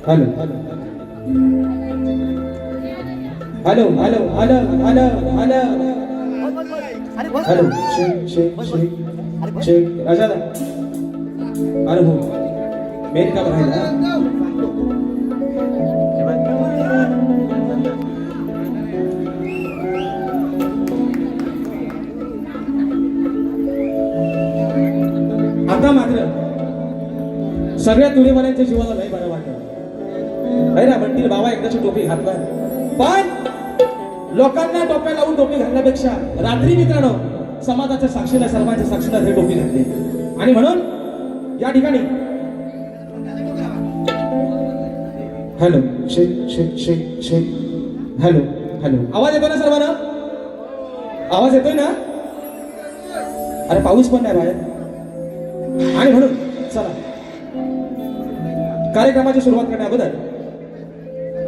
Hello hello hello hello hello hello hello shake shake shake shake राजा अरे हो main का राहिला आता मात्र सगळ्या तुरेवाल्यांच्या जीवाला लय बरं वाटतं नाही ना म्हणतील बाबा एकदाची टोपी घातला पण लोकांना टोप्या लावून टोपी घालण्यापेक्षा रात्री मित्रांनो समाजाच्या साक्षीला सर्वांच्या साक्षीला हे टोपी घातली आणि म्हणून या ठिकाणी हॅलो शेक शेक शेक शेक हॅलो हॅलो आवाज येतो ना सर्वांना आवाज येतोय ना अरे पाऊस पण नाही बाहेर आणि म्हणून चला कार्यक्रमाची सुरुवात करण्या अगोदर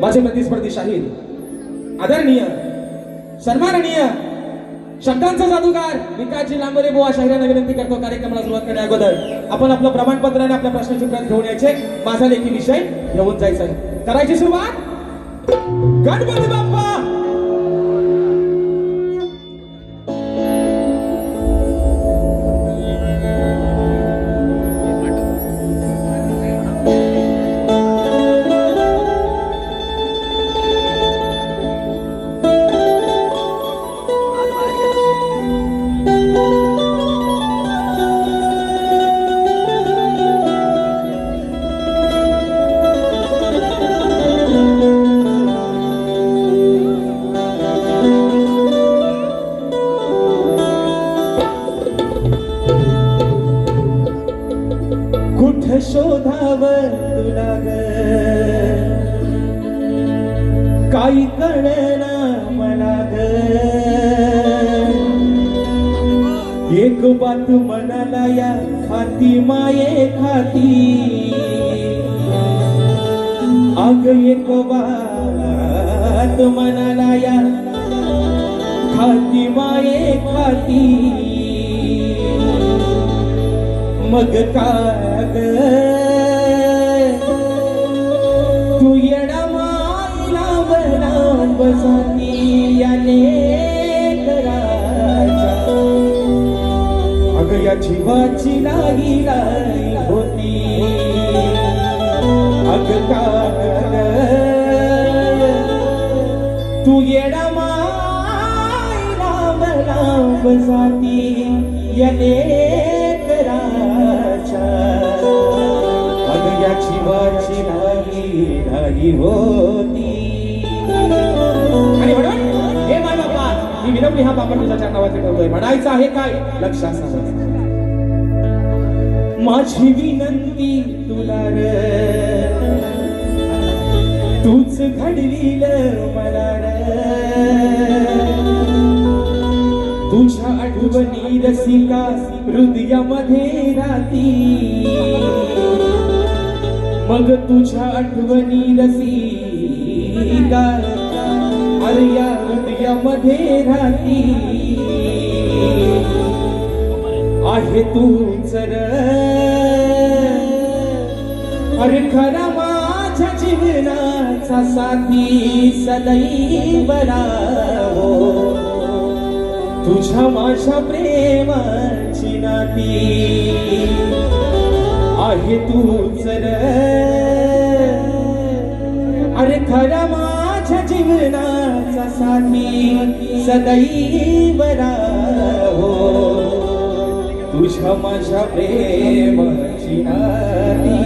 माझे प्रतिस्पर्धी शाहीर आदरणीय सन्माननीय शब्दांचा जादूगार विकासजी लांबरे बुवा शाहिरांना विनंती करतो कार्यक्रमाला सुरुवात करण्या अगोदर आपण आपलं प्रमाणपत्र आणि आपल्या प्रश्नाची उत्तर घेऊन यायचे माझा लेखी विषय घेऊन जायचा आहे करायची सुरुवात गणपती बाप्पा शोधावर तुला ग काही कळना मला ग एक बात मनाला या खाती माये खाती अग एक बात मनाला या खाती माये खाती मग काग तू येडा माईला बनान बसाती याने करायचा अग या जीवाची नाही लाई होती अग काग तू येडा माईला बनान बसाती याने अग या जीवाची नाही होती आणि म्हणून हे माय बाप्पा ही विनवणी हा बापा तुझ्या चरणावरती ठेवतोय म्हणायचं आहे काय लक्षात सांगा माझी विनंती तुला रे तूच घडवील मला रे तुझ्या आठवणी रसिका हृदयामध्ये राहती मग तुझ्या आठवणी रसिका अरे या हृदयामध्ये राहती आहे तूच र अरे खरा माझ्या जीवनाचा साथी सदैव राहो तुझ्या माझ्या प्रेमाची नाती आहे तूच र अरे खरा माझ्या जीवनाचा साथी सदैव राहो तुझ्या माझ्या प्रेमाची नाती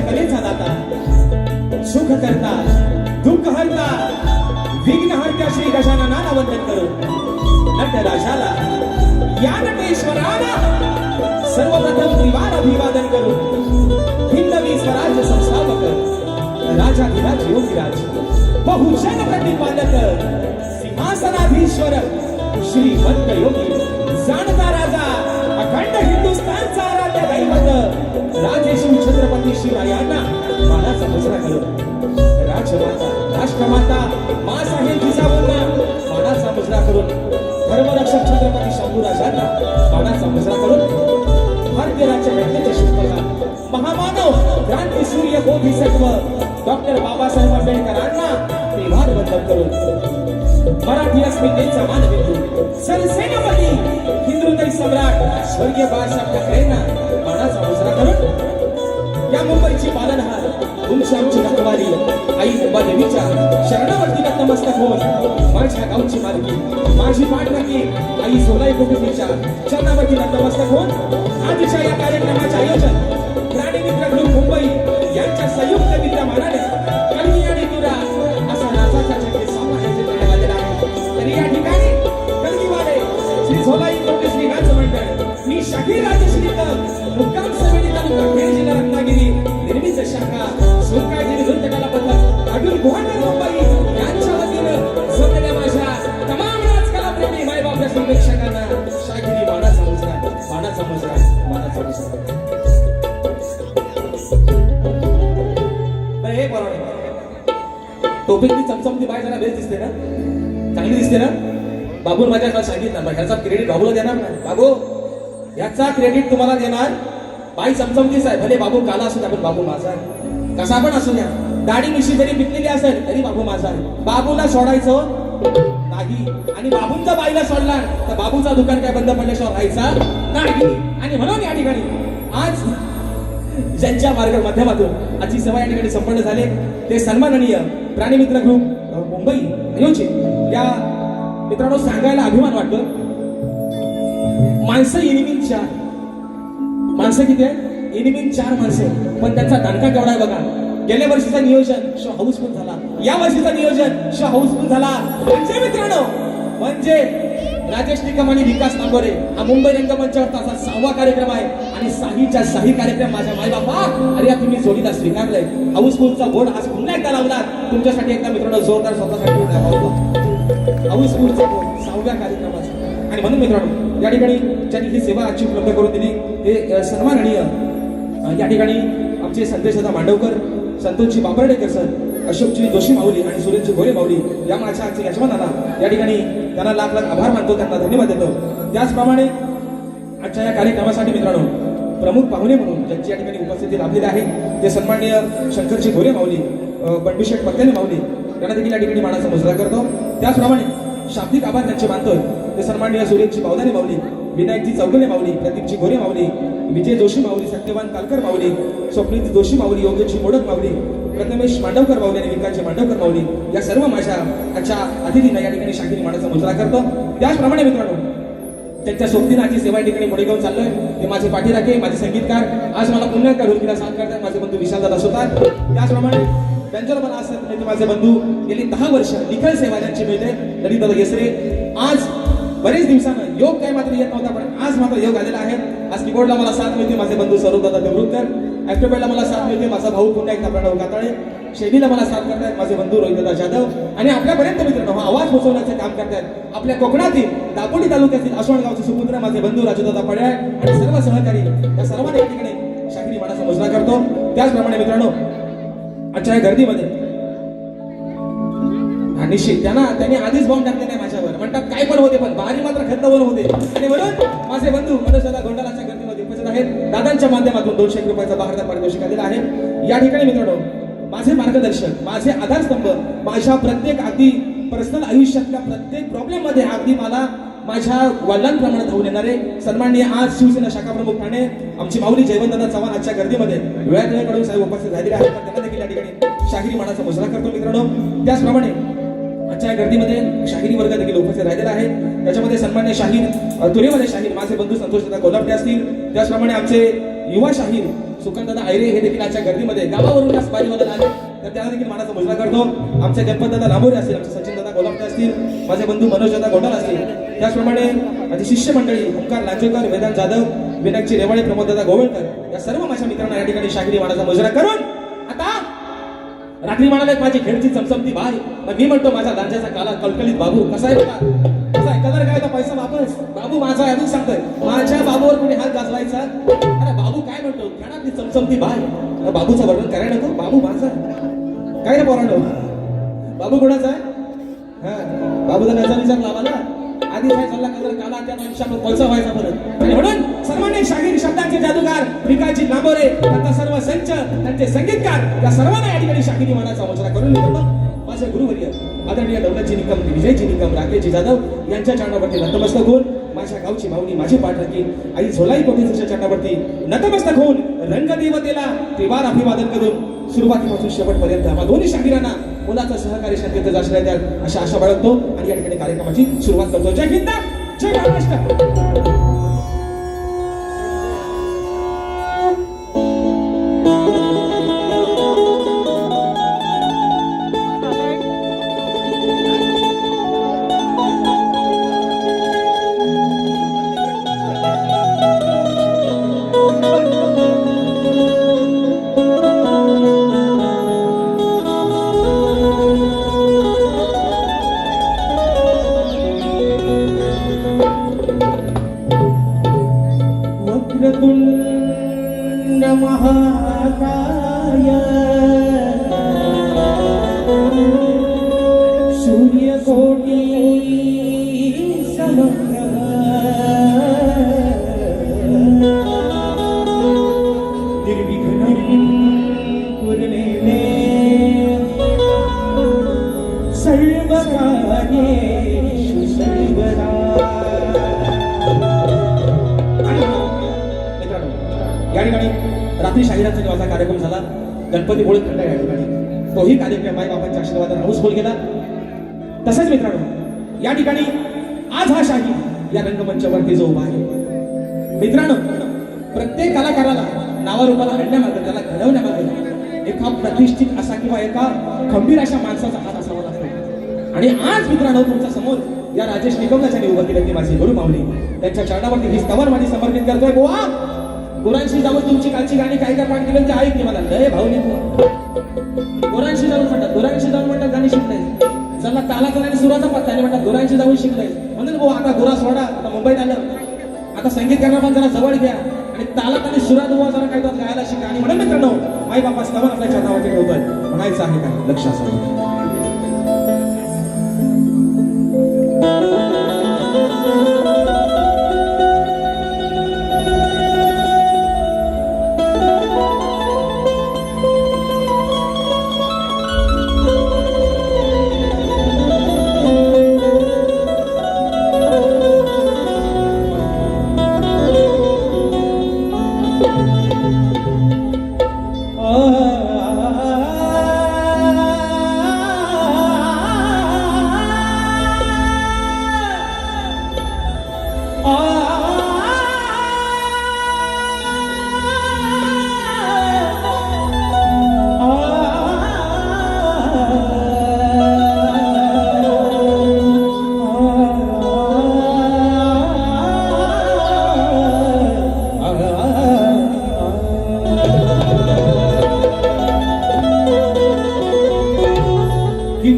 कलेचा दाता, सुख करता दुःख हरता विघ्न हरता श्री गजाननाला वंदन करू. नटराजाला या नटेश्वराला सर्वप्रथम त्रिवार अभिवादन करू. हिंदवी स्वराज्य संस्थापक राजाधिराज योगीराज बहुजन प्रतिपादक सिंहासनाधीश्वर श्रीमंत योगी जाणता राजा अखंड हिंदुस्थानचा आराध्य दैवत राजेश्री छत्रपती शिवरायांना मानाचा मुजरा करू. राजमाता राष्ट्रमाता मासाहेब जिजाऊंना मानाचा मुजरा करून धर्मरक्षक छत्रपती शंभूराजांना मानाचा मुजरा करून भारतीय राज्य घटनेचे शिल्पकार महामानव क्रांती सूर्य बोधिसत्व डॉक्टर बाबासाहेब आंबेडकरांना त्रिवार वंदन करून मराठी अस्मितेचा मानबिंदू सरसेनापती हिंदुहृदय सम्राट स्वर्गीय बाळासाहेब ठाकरेंना मानाचा मुजरा करून या मुंबईची पालनहार तुमची आमची रखवारी आई अंबादेवीच्या शरणावरती नतमस्तक होऊन माझ्या गावची मालकी माझी पाठराखी आई सोलाई कुटुंबीच्या चरणावरती नतमस्तक होऊन आजच्या या कार्यक्रमाचे आयोजन प्राणीमित्र ग्रुप मुंबई यांच्या संयुक्त विद्यमानाने कलगी आणि तुरा असा नाचाचा चक्री सामान्याचे करण्यात आलेला आहे. तरी या ठिकाणी कलगीवाले श्री सोलाई कुटुंबी गाच मंडळ मी शाहीर राजश्री मुक्काम समिती तालुका खेड जिल्हा रत्नागिरी निर्मित शाखा सुरकाळजी नृत्य कला पथक अटूल गुहागर मुंबई यांच्या वतीनं सगळ्या माझ्या तमाम नाचकलाप्रेमी मायबापच्या संरक्षकांना शाहिरी मानाचा मुजरा मानाचा मुजरा मानाचा मुजरा. हे बरोबर टोपीतली चमचमती बाय जरा बेस्ट दिसते ना, चांगली दिसते ना. बाबून माझ्या सांगितलं ना ह्याचा क्रेडिट बाबूला देणार नाही. बाबू याचा क्रेडिट तुम्हाला देणार बाई चमचमतीच आहे. भले बाबू काला असू द्या पण बाबू माझा आहे. कसा पण असू द्या, दाढी मिशी जरी पिकलेली असेल तरी बाबू माझा आहे. बाबूला सोडायचं नाही आणि बाबूंचा बाईला सोडला तर बाबूचा दुकान काय बंद पडल्याशिवाय राहायचा नाही. आणि म्हणून या ठिकाणी आज ज्यांच्या माध्यमातून आजची सभा या ठिकाणी संपन्न झाले ते सन्माननीय प्राणीमित्र ग्रुप मुंबई आयोजित या मित्रांनो सांगायला अभिमान वाटतो. माणसं इनिमिन 4 माणसं किती आहे? इनिमिन 4 माणसं पण त्यांचा दणका केवढा आहे बघा. गेल्या वर्षीचा नियोजन शो हाऊसफुल झाला, या वर्षीचा नियोजन शो हाऊसफुल झाला. म्हणजे मित्रांनो म्हणजे राजेश निकम आणि विकास नागोरे हा मुंबई रंगमंचावरचा 6वा कार्यक्रम आहे आणि साहीच्या साही कार्यक्रम माझ्या मायबापा अरे तुम्ही जोडीला स्वीकारलंय. हाऊसफुलचा बोर्ड आज पुन्हा एकदा लावला तुमच्यासाठी. एकदा मित्रांनो जोरदार स्वतःसाठी हाऊसफुलचा बोर्ड 6व्या कार्यक्रमाचा. आणि म्हणून मित्रांनो या ठिकाणी ज्यांनी ही सेवा आजची उपलब्ध करून दिली हे सन्माननीय या ठिकाणी आमचे संदेशदा मांडवकर, संतोषजी बाबर्डेकर सर, अशोकजी जोशी माऊली आणि सुरेशजी गोरे माऊली या माझ्या आजच्या यजमानांना या ठिकाणी त्यांना लाख लाख आभार मानतो, त्यांना धन्यवाद देतो. त्याचप्रमाणे आजच्या या कार्यक्रमासाठी मित्रांनो प्रमुख पाहुणे म्हणून ज्यांची या ठिकाणी उपस्थिती लाभलेली आहे ते सन्माननीय शंकरजी गोरे माऊली, बंडूशेठ पत्याने माऊली यांना देखील या ठिकाणी मानाचा मुजरा करतो. त्याचप्रमाणे शाब्दिक आभार त्यांचे मानतोय ते सन्माननीय सुरेशजी बावदाने माऊली, विनायकजी चौगले माऊली, प्रदीपजी गोरे माऊली, विजय जोशी माऊली, सत्यवान कालकर माऊली, स्वप्नील जोशी माऊली, योगेशजी मोडक माऊली, प्रथमेश मांडवकर माऊली आणि विकासजी मांडवकर माऊली या सर्व माझ्या आजच्या अतिथींना या ठिकाणी शाहिरी मानाचा मुजरा करतो. त्याचप्रमाणे मित्रांनो त्यांच्या सोबतीनाची सेवा या ठिकाणी पुढे घेऊन चाललोय ते माझे पाठीराखे, माझे संगीतकार. आज मला पुन्हा एकदा ढोलकीला साथ करतात माझे बंधू विशालदादा सुतार. त्याचप्रमाणे त्यांच्यावर मला असं म्हणजे माझे बंधू गेली 10 वर्ष निखळ सेवा ज्यांची मिळते ललितदादा येसरे. आज बरेच दिवसानं योग काय मात्र येत नव्हता पण आज मात्र योग आलेला आहे. आज कीबोर्डला मला साथ मिळते माझे बंधू सौरभदादा देवरुखकर, ऍक्टोबेडला मला साथ मिळते माझा भाऊ पुन्हा एकदा प्रणव काताळे, शैलीला मला साथ करतायत माझे बंधू रोहितदादा जाधव आणि आपल्यापर्यंत मित्रांनो हा आवाज पोहोचवण्याचे काम करतायत आपल्या कोकणातील दापोली तालुक्यातील आसवणगावचे सुपुत्र माझे बंधू राजूदादा पड्याळ आणि सर्व सहकारी या सर्वांना या ठिकाणी शाहिरी मानाचा मुजरा करतो. त्याचप्रमाणे मित्रांनो आजच्या या गर्दीमध्ये निश्चित त्यांनी आधीच बॉम्ब टाकले नाही माझ्यावर, म्हणतात काय पण होते पण बारी मात्र खंतवर होते. आणि म्हणून माझे बंधू मनोजदादा गोंडालाच्या गर्दीमध्ये उपस्थित आहेत. दादांच्या माध्यमातून 200 रुपयाचा बहारदार पारितोषिक आलेला आहे. या ठिकाणी मित्रांनो माझे मार्गदर्शक, माझे आधारस्तंभ, माझ्या प्रत्येक अगदी पर्सनल आयुष्यातल्या प्रत्येक प्रॉब्लेम मध्ये अगदी मला माझ्या वडिलांप्रमाणे धावून येणारे सन्माननीय आज शिवसेना शाखा प्रमुख ठाणे आमची माऊली जयवंतदादा चव्हाण आजच्या गर्दीमध्ये वेळात वेळकडून साहेब उपस्थित झालेले आहेत. त्यांना देखील या ठिकाणी शाहिरी मानाचा मुजरा करतो मित्रांनो. त्याचप्रमाणे आजच्या गर्दीमध्ये शाहिरी वर्ग देखील उपस्थित राहिलेला आहे. त्याच्यामध्ये सन्मान्य शाहीर तुरेवाले शाहीर माझे बंधू संतोषदादा कोल्हापटे असतील. त्याचप्रमाणे आमचे युवा शाहीर सुकांतदादा आयरे हे देखील आजच्या गर्दीमध्ये गावावरून या बारीवाला आले, तर त्याला देखील मानाचा मुजरा करतो. आमचे गणपतदादा लांबोरे असतील, आमचे सचिनदादा गोलापटे असतील, माझे बंधू मनोजदादा गोंडाल असतील, त्याचप्रमाणे माझी शिष्य मंडळी ओंकार लांजेकर, वेदांत जाधव, विनायकची रेवाळे, प्रमोददादा गोवळकर या सर्व माझ्या मित्रांना या ठिकाणी शाहिरी मानाचा मुजरा करून आता रात्री म्हणाले माझी खेळची चमचमती बाय, मग मी म्हणतो माझा गांजाचा काला कलकलीत बाबू कसा आहे बघा, कसा आहे कलर काय, तो पैसा वापस बाबू माझा आहे. अजून सांगतोय माझ्या बाबूवर कोणी हात गाजवायचा, अरे बाबू काय म्हणतो खेळातली चमचमती बाय, बाबूचं वर्णन करायला नको, बाबू माझा काय रे पोरांनो, बाबू कोणाचा आहे? हा बाबूचा त्याचा विचार लावा ना, आधी काय चालला कलर काला, त्या आयुष्यावर पैसा व्हायचा परत. आणि म्हणून सर्वांनी शाहीर शब्दांचे जादूगार भिकाजी लांबोरे, त्यांचा सर्व संच, त्यांचे संगीतकार या सर्वांना या ठिकाणी शाहिरी मानाचा मुजरा करून घेतो. माझे गुरुवर्य आदरणीय दौलतजी निकम, विजयजी निकम, राकेशजी जाधव यांच्या चरणावरती नतमस्तक होऊन माझ्या गावची माऊली माझी पाठ राखी आई झोलाई कोटेच्या चरणावरती नतमस्तक होऊन रंगदेवतेला त्रिवार अभिवादन करून सुरुवातीपासून शेवटपर्यंत आम्हा दोन्ही शाहिरांना मुलाचं सहकार्य शांततेत आश्रय द्याल अशा आशा बाळगतो आणि या ठिकाणी कार्यक्रमाची सुरुवात करतो. जय हिंद, जय महाराष्ट्र. वक्रतुंड महाकाय सूर्यकोटि समप्रभ निर्विघ्नं कुरु मे सर्वकार्येषु सर्वदा. या ठिकाणी रात्री शाहिरांचा जेव्हा कार्यक्रम झाला, गणपती बोळत खंड या ठिकाणी तोही कार्यक्रम आई बाबांच्या आशीर्वादाने हाऊसफुल गेला. तसेच मित्रांनो या ठिकाणी आज हा शाहीर या रंगमंचावरती जो उभा आहे, मित्रांनो प्रत्येक कलाकाराला नावारूपाला आणण्यामागे, त्याला घडवण्यामागे एका प्रतिष्ठित असा किंवा एका खंबीर अशा माणसाचा हात असावा लागतो. आणि आज मित्रांनो तुमच्या समोर या राजेश निकमलाच्या उभं केलं ती माझी गुरु माऊली, त्यांच्या चरणावरती ही स्तवन माझी समर्पित करतोय. गोवा गुरांशी जाऊन तुमची कालची गाणी काय काय पाठ केली ते ऐक की मला लय भावली तू. गुरांशी जाऊन म्हणतात, गुरांशी जाऊन म्हणतात गाणी शिकलाय, चला तालाचा आणि सुराचा पत्ता आणि म्हणतात गुरांशी जाऊन शिकलाय. म्हणून भाऊ आता गुरा सोडा, आता मुंबईत आलं, आता संगीत करणार पण जरा जवळ घ्या आणि तालात आणि सुरात उभा जरा काय गायला शिका. आणि म्हणून मित्रांनो आई बापा स्तवन आपल्या चरणावरती ठेवतोय, म्हणायचं आहे काय लक्ष असावं.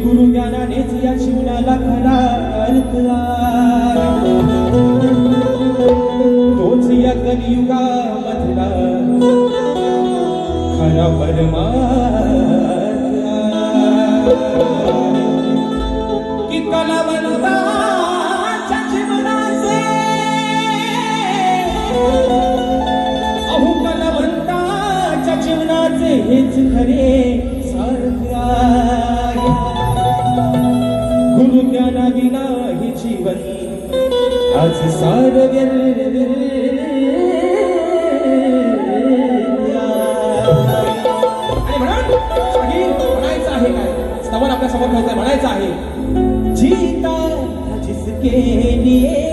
गुरु ज्ञानानेच या जीवनाला खरा अर्थ तोच या कलियुगामधला खरा परमार्थ. की कलावंताच्या जीवनाचे अहो कलावंताच्या जीवनाचे हेच खरे सार्थ आहे. गुरु ज्ञानाविना हे जीवन आज सार म्हणायचं आहे काय स्तवन आपल्या समोर ठेवतंय, म्हणायचं आहे जीता जिसके लिए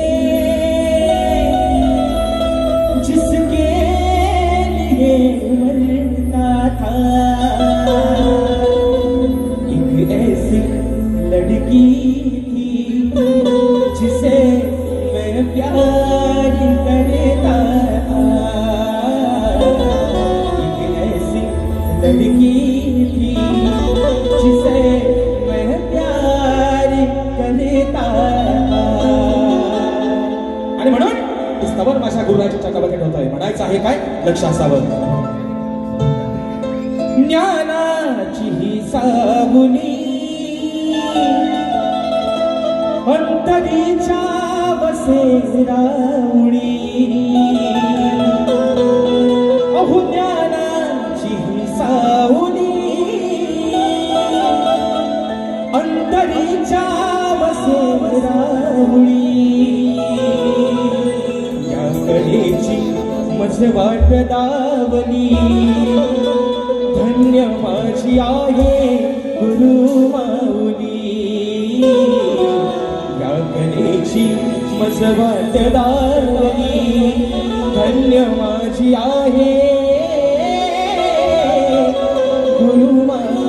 डोळ्याच्या चकाबक्या ठेवतोय. म्हणायचं आहे काय, लक्ष असावं. ज्ञानाची ही सावली अंतरीच्या वसे राऊळी, अहो ज्ञानाची ही सावली अंतरीच्या वसे राऊळी, या कलेची मज वाट दावली, धन्य माझी आहे गुरु माऊली, या कलेची मज वाट दावली, धन्य माझी आहे गुरु माऊली.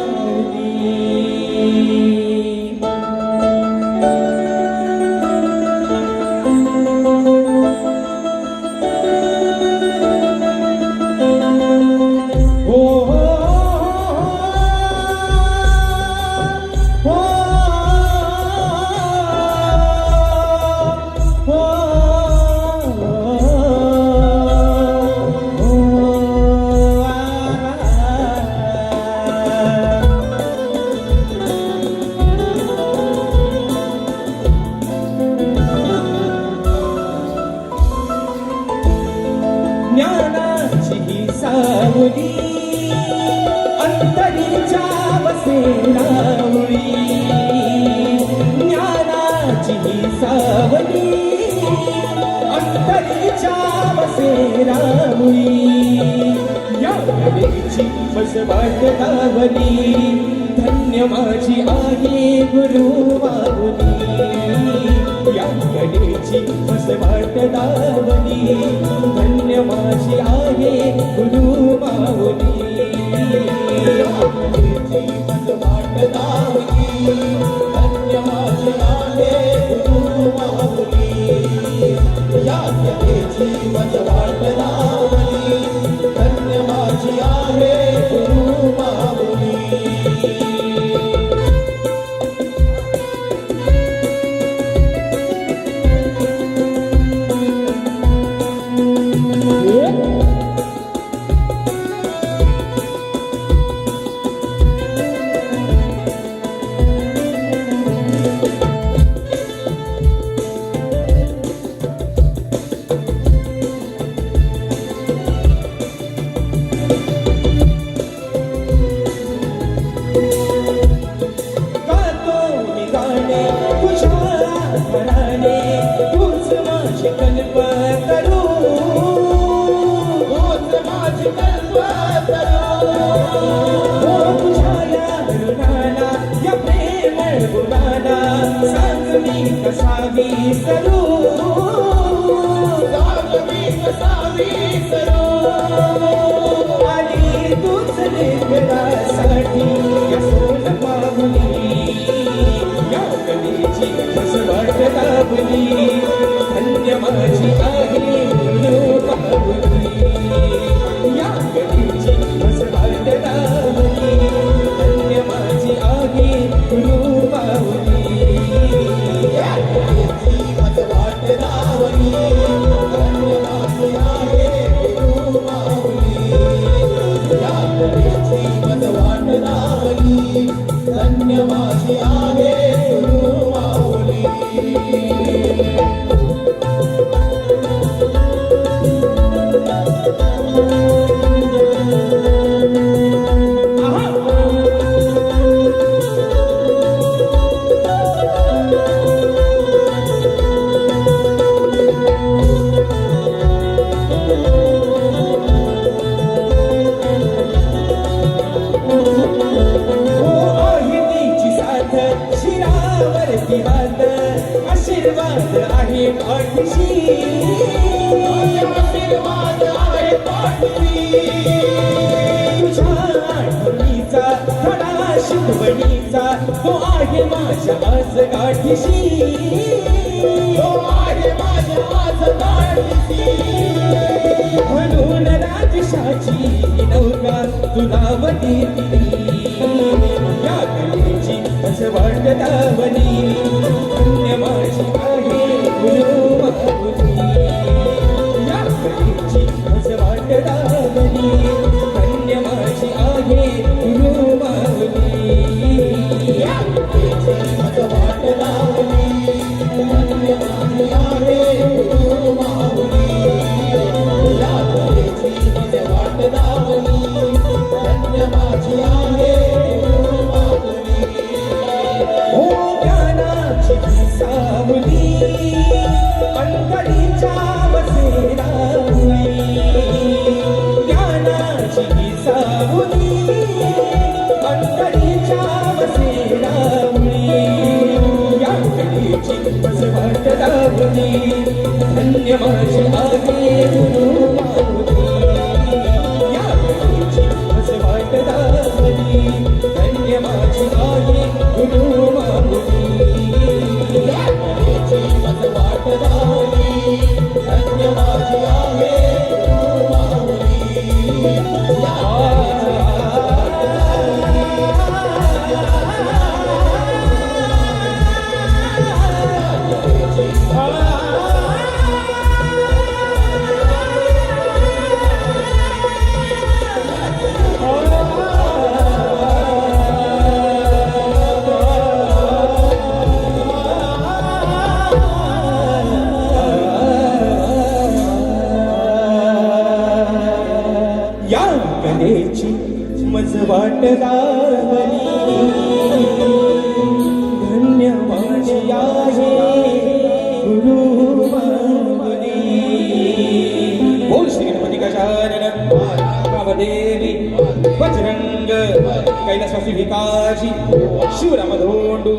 ज्ञानाची ही सावली अंतरीच्या वसे राऊळी, ज्ञानाची ही सावली अंतरीच्या वसे राऊळी, या कलेची मज वाट दावली, धन्य माझी आहे गुरु माऊली, या कलेची मज वाट दावली, धन्य माझी आहे गुरु माऊली, या कलेची मज वाट दावली, धन्य माझी आहे गुरु माऊली, या कलेची मज वाट दावली, धन्य माझी आहे गुरु माऊली. कसावी सरू आणि तूच लेकरासाठी या सोन मागुली, या कलेची मज वाट दावली, धन्य माझी आहे गुरु माऊली, या कलेची मज वाट दावली, धन्य माझी आहे गुरु माऊली. धन्य माझी आहे गुरु माऊली. आशीर्वाद आहे पाठीशी, आशीर्वाद आहे पाठीशी, तुझ्या आठवणीचा धडा शिकवणीचा तो आहे माझ्या आज गाठीशी, तो आहे माझ्या आज गाठीशी, म्हणून राजशाची नौका तुलावली, या कलेची मज वाट दावली, धन्य माझी आहे गुरु माऊली, या गुरु माऊली वाट लावली धन्य माझी आहे गुरु माऊली या कलेची वाट लावली धन्य माझी आहे गुरु माऊली हो ज्ञानाची सावली अंतरीच्या वसेरावली ज्ञानाची सावली अंतरीच्या वसेरावली या कलेची वाट लावली धन्य माझी आहे गुरु माऊली या कलेची वाट लावली धन्य माझी आहे गुरु माऊली या कलेची वाट लावली धन्य माझी आहे गुरु माऊली या कलेची मज वाट लावली धन्य माझी आहे गुरु माऊली बोल श्री गणपती गजानन कामदेवी बजरंग कैलासवासी भिकाजी शिवराम धोंडू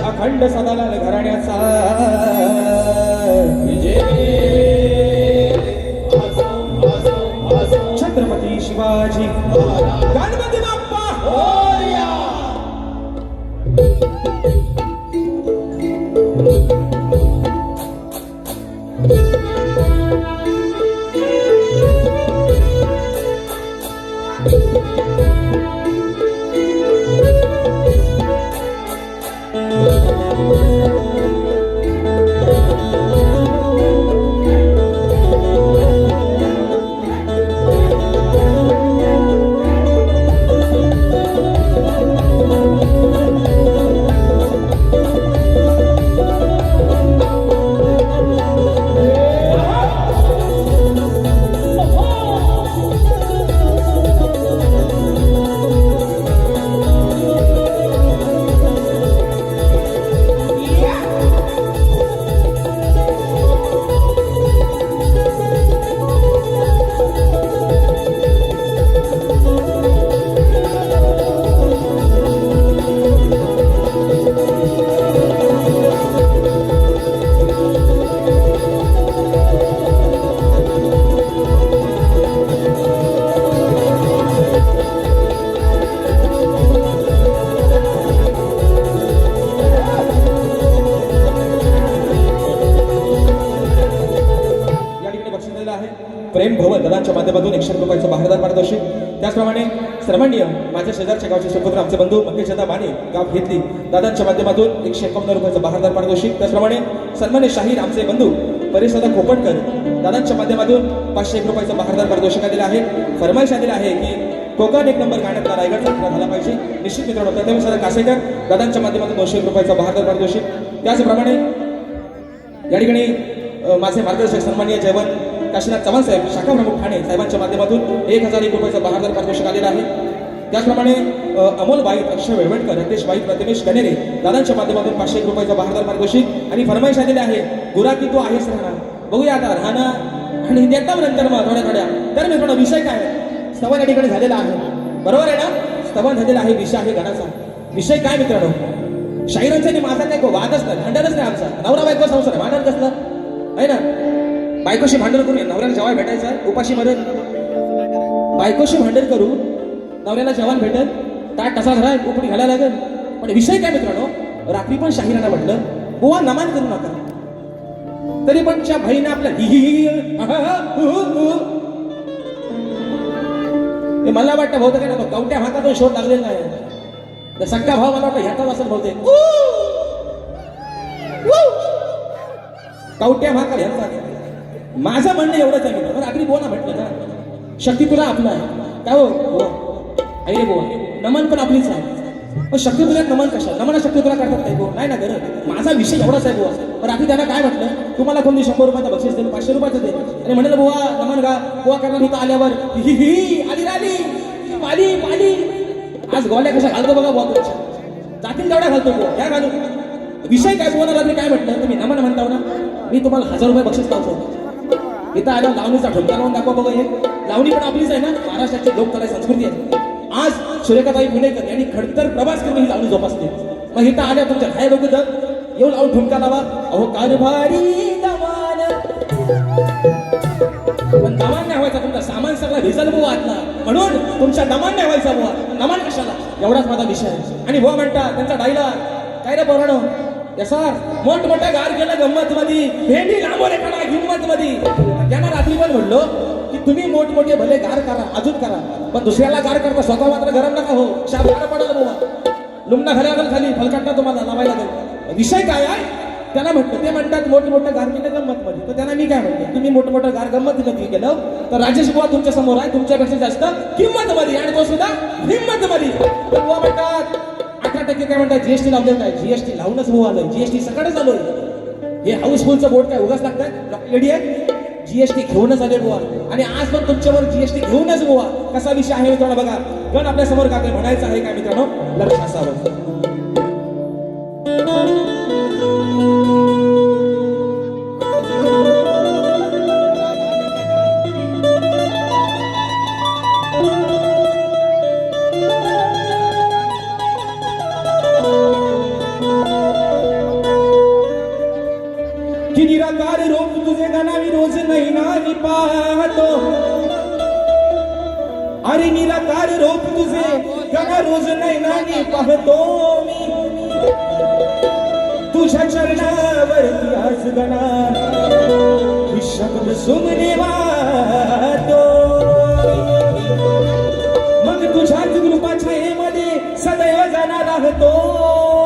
अखंड सदालाल घराण्याचा छत्रपती शिवाजी गणपती बाप्पा प्रेम भवन दादांच्या माध्यमातून 100 रुपयाचं बाहेरदार पारितोषिक त्याचप्रमाणे सर्वांनी माझ्या शेजारच्या गावचे सुपुत्र आमचे बंधू मंगेश दादा माने गाव घेतली दादांच्या माध्यमातून 151 रुपयाचं बाहेरदार पारितोषिक त्याचप्रमाणे सन्मान्य शाहीर आमचे बंधू परेश दादा कोकणकर दादांच्या माध्यमातून 501 रुपयाचं बाहेरदार पारितोषिक आलेलं आहे फरमाईश आलेलं आहे की कोकण 1 नंबर गाण्यातला रायगडचा खेळ झाला पाहिजे निश्चित मित्रांनो प्रथमेश कासेकर दादांच्या माध्यमातून 201 रुपयाचं बाहेरदार पारितोषिक त्याचप्रमाणे या ठिकाणी माझे मार्गदर्शक सन्माननीय जयवंत काशीनाथ चव्हाण साहेब शाखा प्रमुख ठाणे साहेबांच्या माध्यमातून 1001 रुपयाचं बाहेरदार पारितोषिक आलेलं आहे त्याचप्रमाणे अमोल बाईत अक्षय वेळवणकर रतेश बाईत प्रथमेश कनेरे दादांच्या माध्यमातून 501 रुपयाचं बाहेरदार पारितोषिक आणि फरमाईश आलेले आहे गुराकी तो आहेस राहणार बघूया आता राहणं आणि देता नंतर मग थोड्या तर मित्रांनो विषय काय आहे स्तवन या ठिकाणी झालेला आहे बरोबर आहे ना स्तवन झालेला आहे विषय आहे गणाचा विषय काय मित्रांनो शाहिरांचा आणि माझा काही वादच नाही भांडणच नाही आमचा नवरा बायको संसार भांडण कसलं आहे ना बायकोशी भांडण करू नवऱ्याला जेवायला भेटायचं उपाशी मरण बायकोशी भांडण करू नवऱ्याला जेवण भेटल ताट तसाच राहील उपडी घालायला लागेल पण विषय काय मित्रांनो रात्री पण शाहिरांना म्हटलं बुवा नमान करू नका तरी पण त्या भाईने आपल्या मला वाटतं बहुतेक काय ना कवट्या हातातून शोध लागलेला नाही सख्खा भाव मला वाटतं ह्याचाच असेल बहुतेक कवट्या भाकर ह्याचा माझं म्हणणं एवढंच आहे मित्रांनो रात्री बोला म्हटलं ना शक्ती तुला आपला आहे काय हो आई रे बुवा नमन पण आपलीच आहे पण शक्य तुला नमन कशा नमन शक्य तुला करतात नाही बुवा नाही ना गरज माझा विषय एवढाच आहे बुवा पण आधी त्यांना काय म्हटलं तुम्हाला कोणी 100 रुपयाचं बक्षीस देईल 500 रुपयाचं दे आणि म्हणाल बुवा नमन गा बुवा करणार होता आल्यावर ही ही आली राली पाली पाली आज गोल्या कशा घालतो बघा बुवा तुमच्या जातील तेवढ्या घालतो बुवा काय घालू विषय काय बुवा रात्री काय म्हटलं तुम्ही नमन म्हणताव ना मी तुम्हाला 1000 रुपये बक्षीस लावतो इथं आल्यावर लावणीचा ठोका लावून दाखवा बघा हे लावणी पण आपलीच आहे ना महाराष्ट्राची लोककला संस्कृती आहे आज सुरेखाताई पुणेकर यांनी खडतर प्रवास करून ही लावणी जोपासली मग इथं आल्या तुमच्या काय बघू तर येऊ लावून ठुमका लावा अहो कारभारी दमान पण दमान नाही व्हायचा तुमचा सामान सगळा भिजल बुवा आतला म्हणून तुमच्या दमान नाही व्हायचा बुवा दमान कशाला एवढाच माझा विषय आहे आणि बुवा म्हणतात त्यांचा डायलॉग काय रे पोरानो सर मोठमोठ्या गार केलं गंमत मध्ये भेंडी लांबवले करा हिंमत मध्ये त्यांना रात्री पण म्हणलो की तुम्ही मोठमोठे भले गार करा अजून करा पण दुसऱ्याला गार करता स्वतः मात्र गरम नका हो शाप गार पडल बुवा लुमना खाली लागल खाली फलकांना तुम्हाला लावायला लागेल विषय काय आहे त्यांना म्हटलं ते म्हणतात मोठमोठं गार केलं गंमत मध्ये तर त्यांना मी काय म्हणतो तुम्ही मोठमोठं गार गंमत मध्ये केलं तर राजेश बुवा तुमच्या समोर आहे तुमच्यापेक्षा जास्त किंमत मध्ये आणि तो सुद्धा हिंमत मध्ये तर बुवा म्हणतात 18% काय म्हणतात जीएसटी लावलं काय जीएसटी लावूनच बुवा आलं जीएसटी सकाळच आलोय हे हाऊसफुलचं बोर्ड काय उगाच लागतात लेडी आहे जीएसटी घेऊनच आले बुवा आणि आज पण तुमच्यावर जीएसटी घेऊनच बुवा कसा विषय आहे मित्रांनो बघा गण आपल्या समोर काय म्हणायचं आहे काय मित्रांनो लक्ष असावं की निराकार रोप तुझे गाणावी रोज नाही ना पाहतो अरे निराकार रोप तुझे गाणा रोज नाही ना पाहतो मी तुझ्या चरणावर आज गणा ही शब्द सुमने वाहतो मग तुझ्याच कृपाच्या मध्ये सदैव जाणार राहतो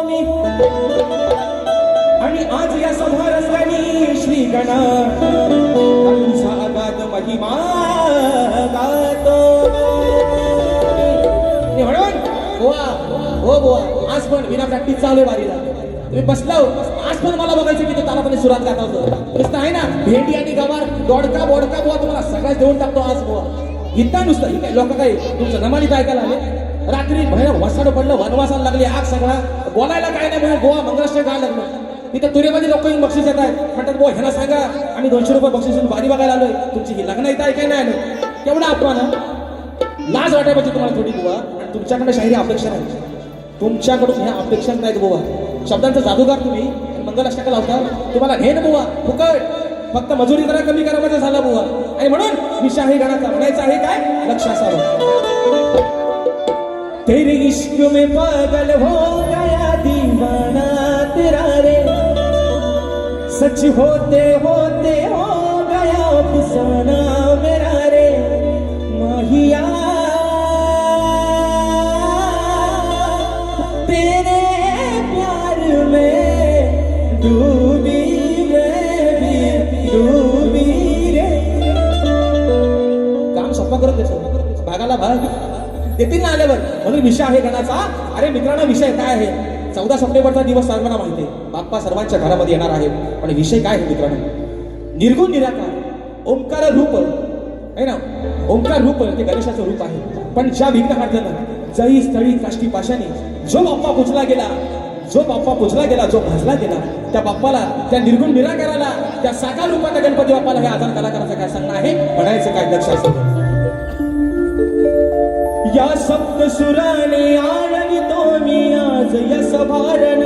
मी आणि आज या सभा रंगानी श्री गणा तुझा अगाध महिमा गातो म्हणून बुवा हो बुवा आज पण विना प्रॅक्टिस चालू आहे वारीला तुम्ही बसला आज पण मला बघायचं की तो तालापणे सुरात गाता होतो नुसतं आहे ना भेंडी आणि गवार दोडका बोडका बुवा तुम्हाला सगळ्याच देऊन टाकतो आज बुवा इथं नुसतं इथे लोक काय तुमचं नमानीत ऐकायला आले रात्री भयानक वसाड पडलं वनवासाला लागली आग सगळा बोलायला काय नाही म्हणून गोवा मंगळाष्टक गायला लागलं इथं तुरेमध्ये लोक येऊन बक्षीस येत आहेत म्हणतात बुवा ह्याला सांगा आम्ही 200 रुपये बक्षीस वारी बघायला आलोय तुमची ही लग्न इथं ऐकाय नाही आलं केवढा अपमान लाज वाटाय पाहिजे तुम्हाला थोडी बुवा आणि तुमच्याकडे शाहिरी अपेक्षा नाही तुमच्याकडून ह्या अपेक्षा नाहीत बुवा शब्दांचा जादूगार तुम्ही मंगलाष्टक लावता तुम्हाला घेन बुवा फुकट फक्त मजुरी करा कमी करा मध्ये झाला बुवा आणि म्हणून मी शाही गाण्याचा म्हणायचं आहे काय लक्ष असावं तेरे इश्क में पागल हो गया दीवाना तेरा रे सच होते होते हो गया अफसाना मेरा रे माहिया तेरे प्यार में डूबी मैं भी डूबी रे काम सोपा करत देतो भागाला भाग देतील ना आल्यावर म्हणून विषय आहे गणाचा अरे मित्रांनो विषय काय आहे 14 सप्टेंबरचा दिवस सर्वांना माहिती आहे बाप्पा सर्वांच्या घरामध्ये येणार आहे पण विषय काय आहे मित्रांनो निर्गुण निराकार ओंकार रूप आहे ना ओंकार रूप ते गणेशाचं रूप आहे पण ज्या विघ्न काढताना जळी स्थळी काष्टी पाशाने जो बाप्पा पुजला गेला जो भाजला गेला त्या बाप्पाला त्या निर्गुण निराकाराला त्या साकार रूपाच्या गणपती बाप्पाला हे आजार कलाकाराचं काय सांगणं आहे म्हणायचं काय लक्ष असतं या सप्त सुराने आळवितो मी आज यश भारण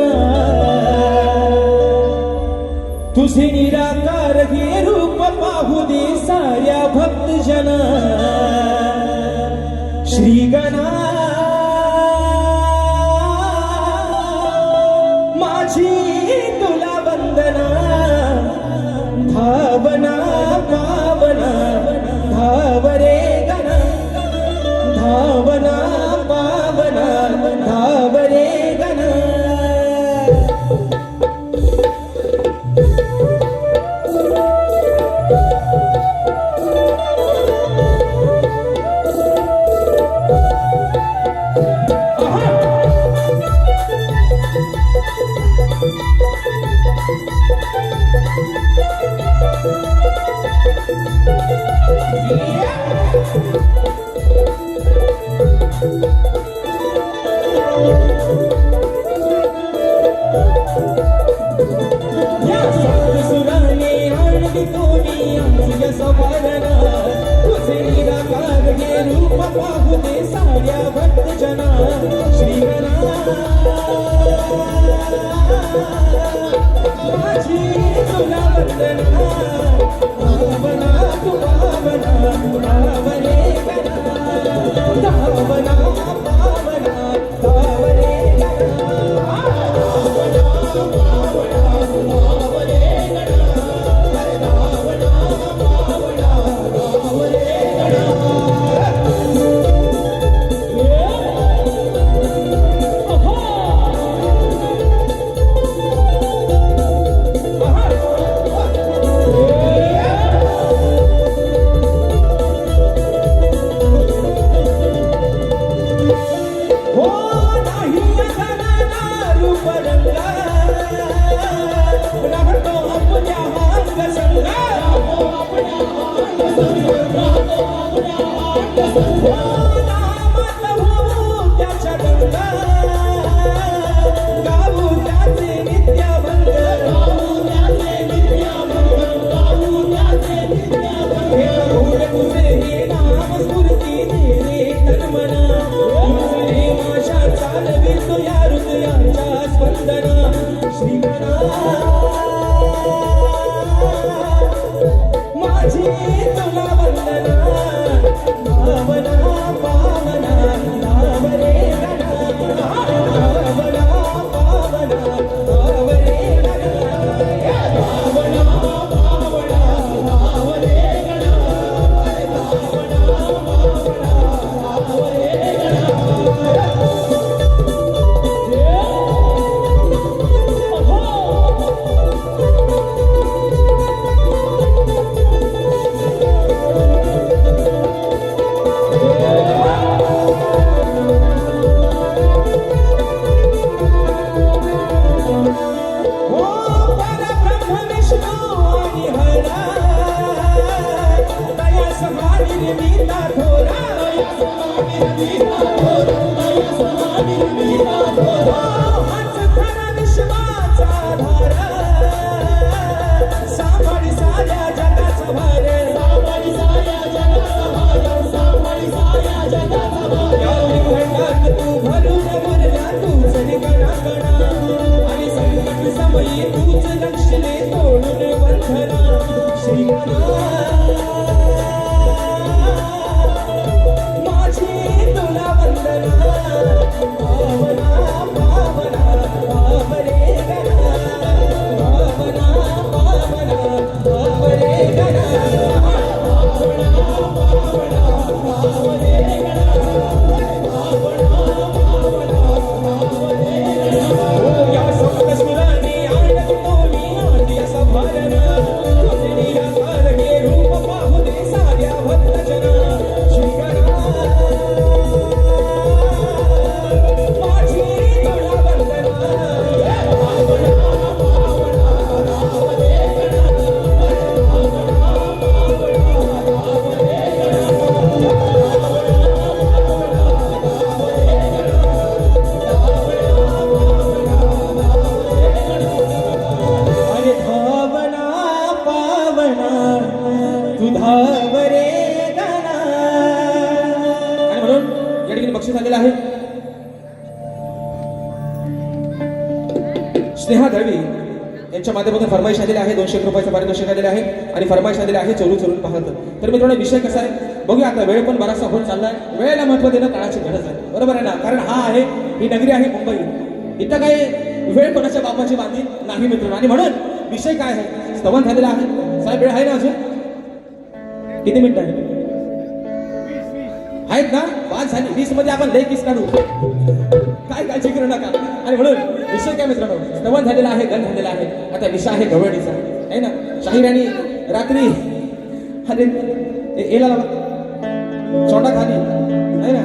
तुझे निराकार हे रूप पाहू दे साऱ्या भक्त जना श्री गणा माझी तुला वंदना भावना पावना धावरे गणा भावना पावना धावरे गणा माझी तुला वंदना भावना तू भावना भावरे गणा भावना भावना भावरे हो नाही अगनाला रूप रंगा राहतो आपल्या हात संगा नामात हो त्याच्या गंगा गाऊ त्याचे नित्यभंग हे प्रभुर तुझे हे नाम स्फूर्ती दे रे तन्मना तुझे माझ्या चालवितो या हृदयाच्या स्पंदना श्रीगणा माझी तुला वंदना भावना पावना भावरे गणा भावना पावना भावरे हो परब्रह्म विष्णू आणि हरा दया समाधी निर्मिता थोरा हंस खरा विश्वाचा धारा सांभाळी साऱ्या जगाचा भार या विघ्नात तू भरून मुरला तूच गणा गणा आणि संकट समयी तूच लक्षणे तोडून बंधना श्रीगणा माझी तुला वंदना भावना भावना भावरे गणा भावना भावना भावरे गणा या सप्तस्वराने आणत मोनी आद्य सभारणा आपले निराकार हे रूप पाहू दे साऱ्या भक्तजना श्रीगणा माझी तुला वंदना अरे भावना पावना तू धावरे गणा आणि म्हणून या ठिकाणी बक्षीस आलेलं आहे स्नेहा दळवी यांच्या माध्यमातून फरमाईश आलेली आहे 200 रुपयाचं पारितोषिक आलेलं आहे आणि फरमाईश आलेली आहे चोरून चोरून पाहत. तर मित्रांनो विषय कसा आहे बघूया आता वेळ पण बराचसा होत चाललाय वेळेला महत्व देणं काळाची गरज आहे बरोबर आहे ना कारण हा आहे ही नगरी आहे मुंबई इथं काही वेळ कोणाच्या बापाची बांधी नाही मित्रांनो आणि म्हणून विषय काय आहे स्तवन झालेला आहे साहेब वेळ आहे ना अजून किती मिनिटं आहे आहेत ना 5 झाली 20 मध्ये आपण लय किस काढू काय काळजी करू नका आणि म्हणून विषय काय मित्रांनो स्तवन झालेला आहे गण झालेला आहे आता विषय आहे गवळणीचा आहे ना शाहीराणी रात्री अरे एला छोटा खाली आहे ना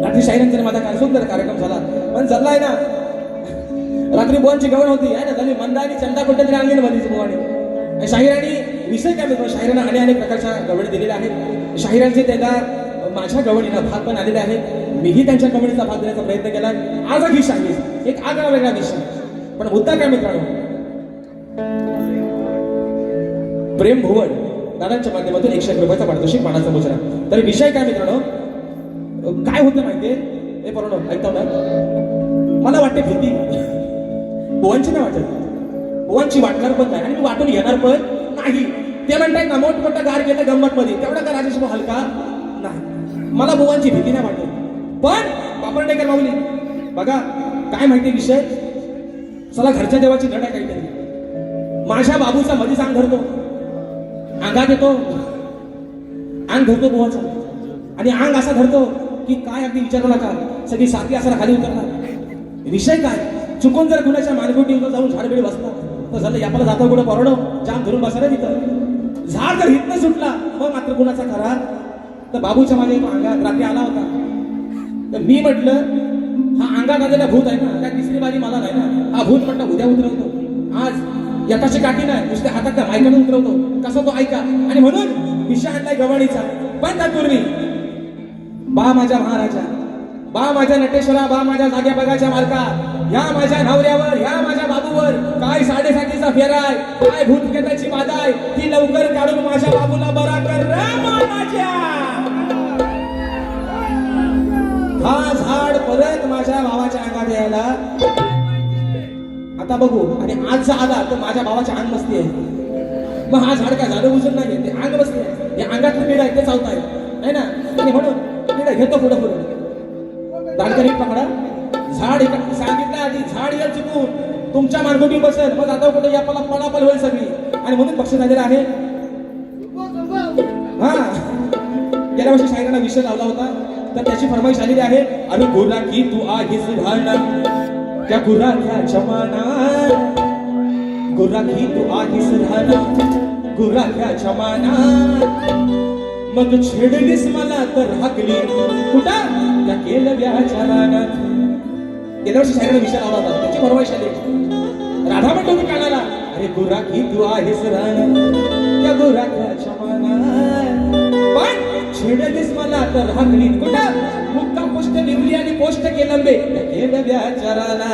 रात्री शाहीरांचा माझा काय सुंदर कार्यक्रम झाला पण चालला आहे ना रात्री बुवांची गवण होती आहे ना झाली मंदा आणि चंदा कुठे तरी आणली ना मधीच बुवाने शाहीराणी विषय काय मित्रांनो शाहीरांना अनेक प्रकारच्या गवळी दिलेल्या आहेत शाहीरांचे त्याला माझ्या गवळीला भाग पण आलेले आहेत मीही त्यांच्या गवळीचा भाग देण्याचा प्रयत्न केला आज ही शाही एक आगळा वेगळा विषय पण मुद्दा काय मित्रांनो प्रेम भुवन दादांच्या माध्यमातून 101 रुपयाचा पारितोषिक मानाचा मुजरा तर विषय काय मित्रांनो काय होतं माहितीये हे परणो ऐकतो ना वाटते भीती. बुवांची नाही वाटत, बुवांची वाटणार पण नाही आणि मी वाटून घेणार पण नाही. ते म्हणताय ना मोठमोठं गार गेलं गंमत मध्ये, तेवढा का राजेश भाऊ हलका नाही. मला बुवांची भीती नाही वाटत. पण बापरडेकर माऊली बघा काय माहिती विषय, चला घरच्या देवाची धड आहे काहीतरी. माझ्या बाबूचा मधीच अंग धरतो, अंगात येतो, अंग धरतो बुवाचा आणि अंग असा धरतो की काय अगदी विचारू नका, सगळी साथी असा खाली उतरणार. विषय काय, चुकून जर कुणाच्या मानगुटीवर जाऊन झाडबिडी बसला तर झालं यापाला जातो कुठं परवडो जाम धरून बसायला तिथं. झाड जर हितनं सुटला मग मात्र कुणाचा खरा, तर बाबूच्या माझ्या अंगात रात्री आला होता. तर मी म्हटलं हा अंगात आलेला भूत आहे ना, त्या तिसरी बारी मला नाही ना, हा भूत म्हटलं उद्या उतरवतो. आज यथाची काठी नाही नुसत्या हातात त्या मायकाने उतरवतो, कसा तो ऐका. आणि म्हणून विषय आणलाय गवाणीचा. पण त्यापूर्वी बा माझ्या महाराजा, बा माझ्या नटेश्वरा, बा माझ्या जाग्या बघाच्या मालका, ह्या माझ्या नवऱ्यावर, ह्या माझ्या बाबूवर काय 7.5चा फेरा आहे, काय भूतकेताची बाधा आहे, ती लवकर काढून माझ्या बाबूला बरा कर रे माझ्या. हा झाड परत माझ्या भावाच्या अंगात यायला आता बघू. आणि आज जर आला तर माझ्या भावाच्या अंग मस्ती आहे. मग हा झाड काय झालं उचल नाही, ते अंग मस्ती आहे, हे अंगातलं पीड आहे ते चावताय आहे ना. आणि म्हणून पीड घेतो पुढे पुढे दाडकरी पकडा. झाड सांगितलं आधी, झाड येईल चुकून तुमच्या मानगुटी बसेल, मग आता कुठे यापाला पडापल होईल सगळी. आणि म्हणून पक्ष झालेला आहे. हा गेल्या वर्षी शाहिरांना विषय लावला होता, तर त्याची फरमाईश आलेली आहे. अरे गुरा की तू आहेस राहणार त्या गुराख्याच्या मानात, गुरा की तू आहेस राहणार गुराख्याच्या मानात. मग छेडलीस मला तर हाकली कुठं त्या केलव्याच्या रानात. गेल्या वर्षी शाहिरांना विषय लावला होता, त्याची फरमाईश आली. राधा म्हणतो मी कानाला, अरे गुरा की तू आहेस राहणार त्या गुराख्याच्या मानात. पण छेडलीस मला तर हाकली कुठं, मुक्का पोस्ट लिवली आणि पोस्ट केलं बे केलं व्याचाराला.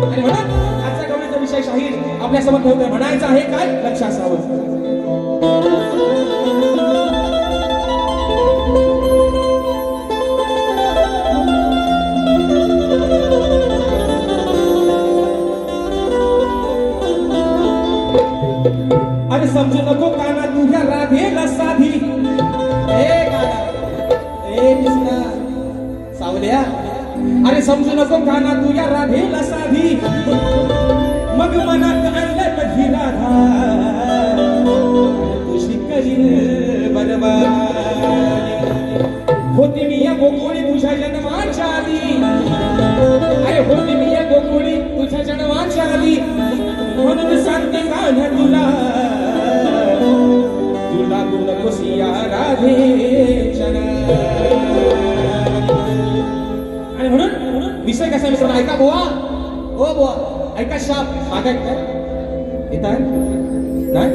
आणि म्हणून आजचा कवीचा विषय शाहीर आपल्या समोर ठेवतोय. म्हणायचं आहे काय, लक्ष असावं. अरे समजू नको काना तुझ्या राधेला साधी, सावल्या अरे समजू नको काना तुझ्या राधेला साधी. मग मनात आणलं कधी राधा तुझी करील बरबाद. होती मी या गोकुळी तुझ्या जन्माच्या आधी, अरे होती मी या गोकुळी तुझ्या जन्माच्या आधी. म्हणून सांगते कान्हा तुला, तुला तू नकोस या राधेच्या. आणि म्हणून विषय कसा मित्रांनो ऐका बुवा, ओ बुवा ऐका, शाप मागा येत आहे नाही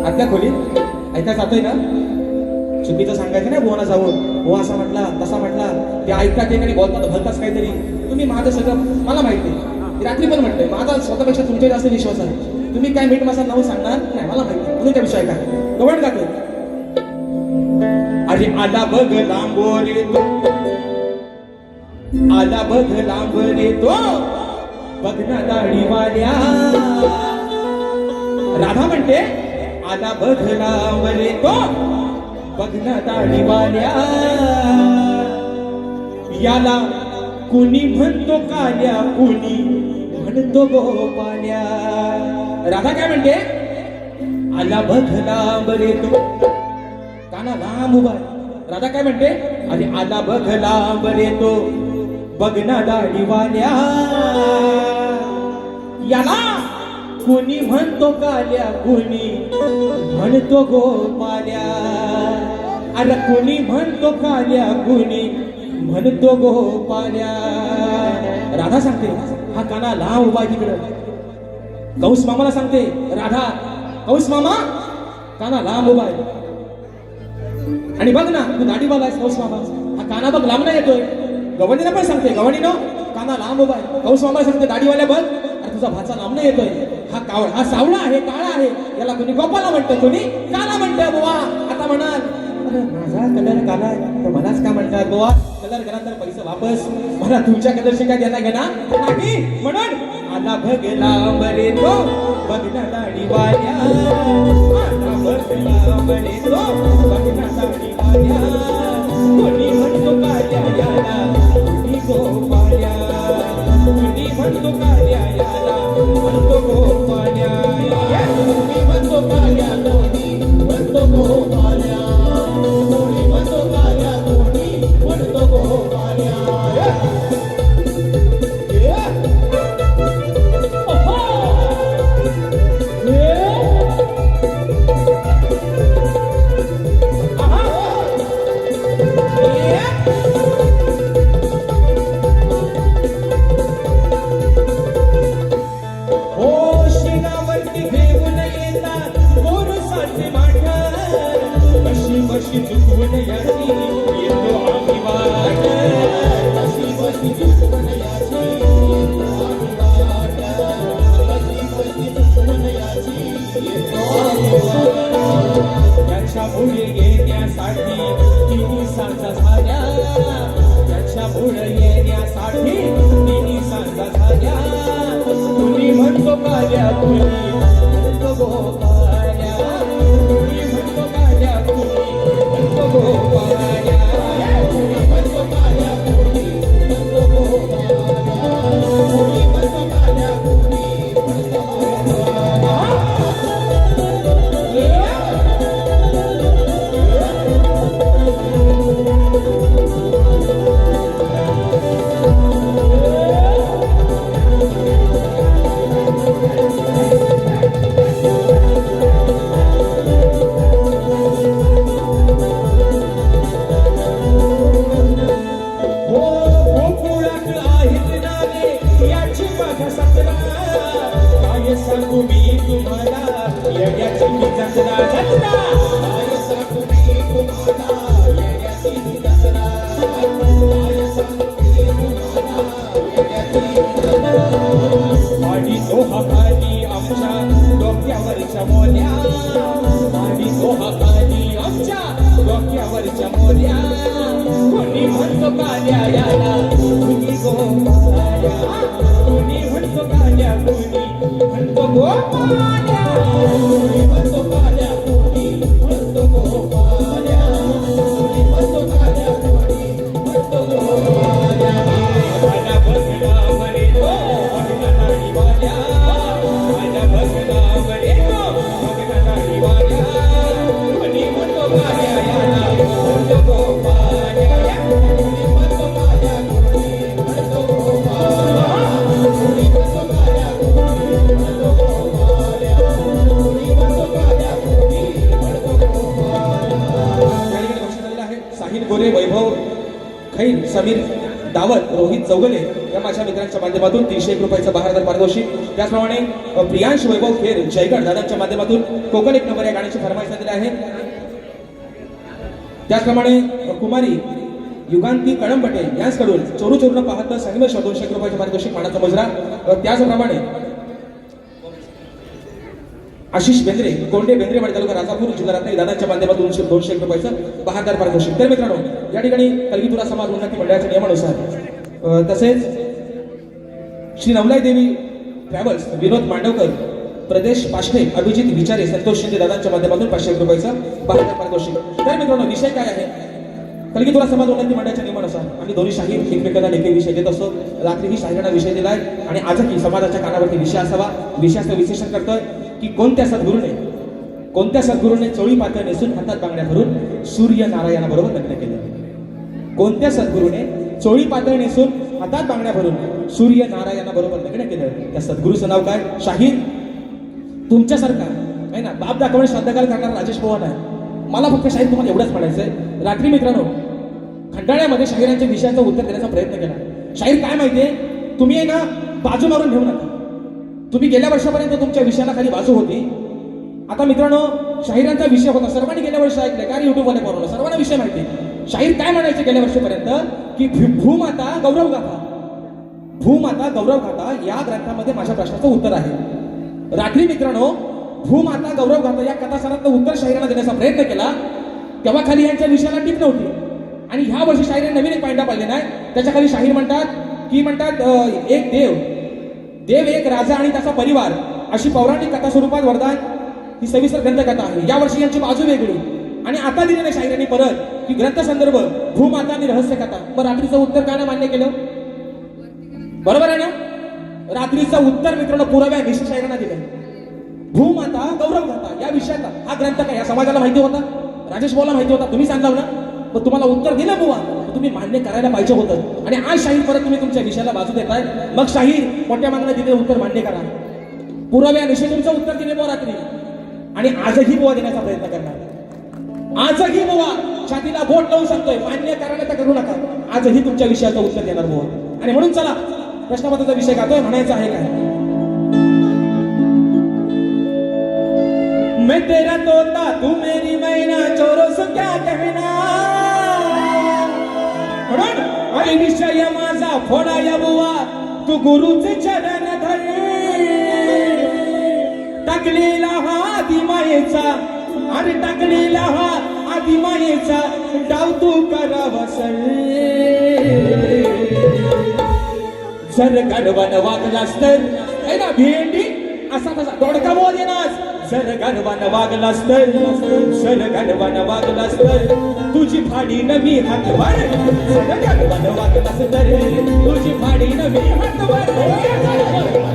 आतल्या खोलीत ऐका जातोय ना. चुकीचं सांगायचं नाही बुवाना जाऊन, बुवा असा म्हटला तसा म्हटला, ते ऐकतात एक आणि बोलतात भलताच काहीतरी. तुम्ही माझं सगळं मला माहिती आहे, रात्री पण म्हटलंय माझा स्वतःपेक्षा तुमच्या जास्त विश्वास आहे. तुम्ही काय मीठ मसाला नाव सांगणार नाही मला माहिती, म्हणून त्या विषय काय गवण जातोय. अरे आला बघ लांबोरे तो, आला बघ लांबरे तो बघना दाढीवाल्या. राधा म्हणते आला बघ लांबरे तो बघना दाढीवाल्या. याला कुणी म्हणतो काल्या, कुणी म्हणतो गोपाल्या. राधा काय म्हणते, आला बघ लांबरे तो, काना लांब उभा. राधा काय म्हणते, अरे आला बघ लांबरे तो बघना दाढीवाल्या. याला कोणी म्हणतो काल्या, कोणी म्हणतो गोपाल्या. अरे कोणी म्हणतो काल्या, कोणी म्हणतो गोपाल्या. राधा सांगते हा काना लांब उभा तिकडं. कंस मामाला सांगते राधा, कंस मामा काना लांब उभा आहे. आणि बघ ना तू दाढीवाला आहेस कंस मामा, हा काना बघ लांब नाही येतोय. गवणीला पण सांगते, गवणीनो काना लांब उभा आहे. कंस मामा सांगते दाढीवाल्या बघ, अरे तुझा भाचा लांब नाही येतोय. हा कावळा, हा सावळा आहे, काळा आहे, याला कोणी गोपाला म्हणतं, कोणी काला म्हणतं. बुवा आता म्हणाल माझा कलर काला आहे तर मलाच का म्हणतात बुवा. कलर गेला तर पैसे वापस मला तुमच्या कलरशी काय देता घेणार नाही म्हणून आला भगला बरे तो बघना दाढी वाल्या आला भगला बरे तो बघना दाढी वाल्या कोणी म्हणतो काल्या याला कोणी गोपाल्या कोणी म्हणतो काल्या याला म्हणतो गोपाल्या कोणी म्हणतो काल्या कोणी म्हणतो गोपाल्या कोणी म्हणतो काल्या कोणी म्हणतो गोपाल्या कशी चुकवून याची येतो आम्ही वाट कशी बशी दुश्मन याची येतो आम्ही वाट कशी बशी दुश्मन याची येतो आम्ही वाट त्याच्यामुळे येण्यासाठी तिन्ही सांजा झाल्या त्याच्यामुळे येण्यासाठी तिन्ही सांजा झाल्या कुणी म्हणतो काल्या कुणी म्हणतो गोपाल्या कुणी म्हणतो काल्या कुणी म्हणतो गोपाल्या कोणी म्हणतो काल्या कोणी म्हणतो गोपाल्या कोणी म्हणतो काल्या कोणी म्हणतो गोपाल्या काय सांगू मी तुम्हाला येण्याची मी जत्रा जत्रा काय सांगू मी तुम्हाला येण्याची जत्रा काय सांगू मी तुम्हाला येण्याची जत्रा आणि तो हातानी आमच्या डोक्यावरच्या मोल्या आणि तो हातानी आमच्या डोक्यावरच्या मोल्या कोणी म्हणतो काल्या याला कुणी गोपाल्या कुणी म्हणतो काल्या कुणी म्हणतो गोपाल्या कोणी म्हणतो काल्या कोणी म्हणतो गोपाल्या कोणी म्हणतो काल्या कोणी म्हणतो गोपाल्या माझा भगला बरे तो बघना दाढी वाल्या माझा भगला बरे तो बघना दाढी वाल्या आणि म्हणतो काल्या याला म्हणतो गोपाल्या कोणी म्हणतो काल्या कोणी म्हणतो गोपाल्या कोणी म्हणतो काल्या कोणी म्हणतो गोपाल्या कोणी म्हणतो काल्या कोणी म्हणतो गोपाल्या या ठिकाणी बक्षीस आलेलं आहे साहिल गोरे वैभव खैर समीर दावत रोहित चौगले या माझ्या मित्रांच्या माध्यमातून 301 रुपयाचं 12,000 पारितोषिक त्याचप्रमाणे प्रियांश वैभव खेर जयगड दादांच्या माध्यमातून कोकण एक नंबर या गाण्याची फरमाईश झालेली आहे त्याचप्रमाणे कुमारी युगांती कळंबटे यांच्याकडून चोरू चोरून पाहत संगमेश 201 रुपयाचं पारितोषिक मानाचा मुजरा त्याचप्रमाणे आशिष बेंद्रे कोंडे बेंद्रेवाडी तालुका राजापूर जिल्हा रत्नागिरी दादांच्या माध्यमातून 201 रुपयाचं 12,000 पारितोषिक तर मित्रांनो या ठिकाणी कलगीतुरा समाज उन्नती मंडळाच्या नियमानुसार तसेच श्री नवलाई देवी ट्रॅव्हल्स विनोद मांडवकर प्रदेश पाष्टे अभिजित विचारे संतोष शिंदे दादांच्या माध्यमातून 501 रुपयाचं 12,000 पारितोषिक तर मित्रांनो विषय काय आहे कलगीतुरा समाज उन्नती मंडळाच्या नियमानुसार आम्ही दोन्ही शाहीर एकमेकांना लेखी विषय देत असतो रात्री ही शाहिरांना विषय दिलाय आणि आजही समाजाच्या कानावरती विषय असावा विषयाचं विश्लेषण करतोय की कोणत्या सद्गुरूने चोळी पातळ नेसून हातात बांगड्या भरून सूर्य नारायणाबरोबर लग्न केलं कोणत्या सद्गुरूने चोळी पातळ नेसून हातात बांगड्या भरून सूर्य नारायणाबरोबर लग्न केलं त्या सद्गुरूचं नाव काय शाहीर तुमच्यासारखा आहे ना बाप दाखवणे श्राद्धकाल करणारा राजेश पवार आहे मला फक्त शाहीर तुम्हाला एवढंच म्हणायचंय रात्री मित्रांनो खंडाळ्यामध्ये शाहिरांच्या विषयाचं उत्तर देण्याचा प्रयत्न केला शाहीर काय माहितीये तुम्ही आहे ना बाजू मारून ठेवू नका तुम्ही गेल्या वर्षापर्यंत तुमच्या विषयाला खाली बाजू होती आता मित्रांनो शाहिरांचा विषय होता सर्वांनी गेल्या वर्षी ऐकलंय काय युट्यूबवाले बरोबर सर्वांना विषय माहिती शाहीर काय म्हणायचे गेल्या वर्षापर्यंत की भूमाता गौरव गाथा या ग्रंथामध्ये माझ्या प्रश्नाचं उत्तर आहे रात्री मित्रांनो भूमाता गौरव गाथा या कथासारातलं उत्तर शाहिरांना देण्याचा प्रयत्न केला तेव्हा खाली यांच्या विषयाला टीप नव्हती आणि ह्या वर्षी शाहीर नवीन एक पायंडा पाहिजे नाही. त्याच्या खाली शाहीर म्हणतात एक देव एक राजा आणि त्याचा परिवार अशी पौराणिक कथा स्वरूपात वरदान ही सविस्तर ग्रंथकथा आहे. या वर्षी यांची बाजू वेगळी आणि आता दिलेल्या शाहिरांनी परत की ग्रंथ संदर्भ भूमाता आणि रहस्य कथा. मग रात्रीचं उत्तर का नाही मान्य केलं? बरोबर आहे ना? रात्रीचं उत्तर मित्रांनो पुराव्या निश्चित शाहिरांना दिलं. भूमाता गौरव गाथा या विषयाचा हा ग्रंथ काय या समाजाला माहिती होता? राजेश भाऊला माहिती होता? तुम्ही सांगाल ना? मग तुम्हाला उत्तर दिलं बुवा, तुम्ही मान्य करायला पाहिजे होतं. आणि आज शाहीर परत तुम्ही तुमच्या विषयाला बाजू देताय. मग शाहीर मोठ्या मागणं दिलेलं उत्तर मान्य करा. पुराव्या निश्चित तुमचं उत्तर दिले बुवा रात्री आणि आजही बुवा देण्याचा प्रयत्न करणार. आजही बुवा छातीला बोट लावू शकतोय, मान्य करायला तर करू नका. आजही तुमच्या विषयाचं उत्तर देणार बुवा. आणि म्हणून चला प्रश्नपत्राचा विषय गातोय. म्हणायचं आहे काय? मैं तेरा तोता तू मेरी मैना चोरों से क्या कहना. म्हणून अरे विषय माझा फोडाया बुवा तू गुरुचे चरण धर. टाकलेला हा आदिमायेचा अरे टाकलेला हा आदिमायेचा डाव तू करावा सर. जर गडवण वागलास तर है ना भेंडी असा तसा दोडका बोल देनास. जर गडवण वागलास तर जर गडवण वागलास तर तुझी फाडी नवी हातवर. जर गडवण वागलास तर तुझी फाडी नवी हातवर.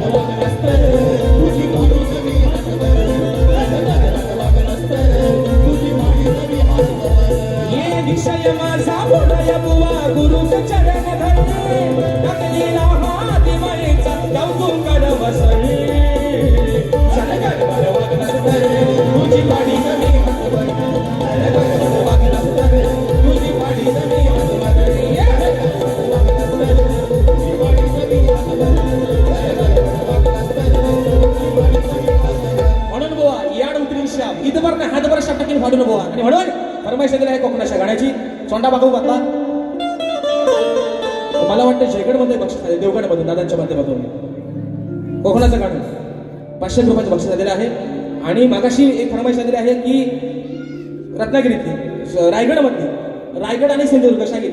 वागलास तर तुझी फाडी नवी हातवर. ये विषय माझा बोलाया बुवा गुरुचं चरण धरणे. टाकलेला हा दिवाळीचा जाऊ कडव सरे. सरगडवर वागलास तर तुझी पाडी नवी हातवर. सरगडवर वागलास तर तुझी पाडी नवी हातवर. वागलास तर तुझी पाडी नवी हातवर. सरगडवर वागलास तर तुझी पाडी नवी हातवर. म्हणून बुवा याड उतरी शाप इथवर नाही हातभर शाप टाकीन फाडून बुवा. आणि म्हणून फरमाईश दिली आहे कोकणाच्या गाण्याची. सोंडा बागू घातला. मला वाटतं जयगडमध्ये बक्षीस आहे, देवगडमध्ये दादांच्या माध्यमातून कोकणाचं गाणं 500 रुपयाचं बक्षीस दिलेलं आहे. आणि मागाशी एक फरमाईश दिली आहे की रत्नागिरीतली रायगड आणि सिंधुदुर्ग शाहीर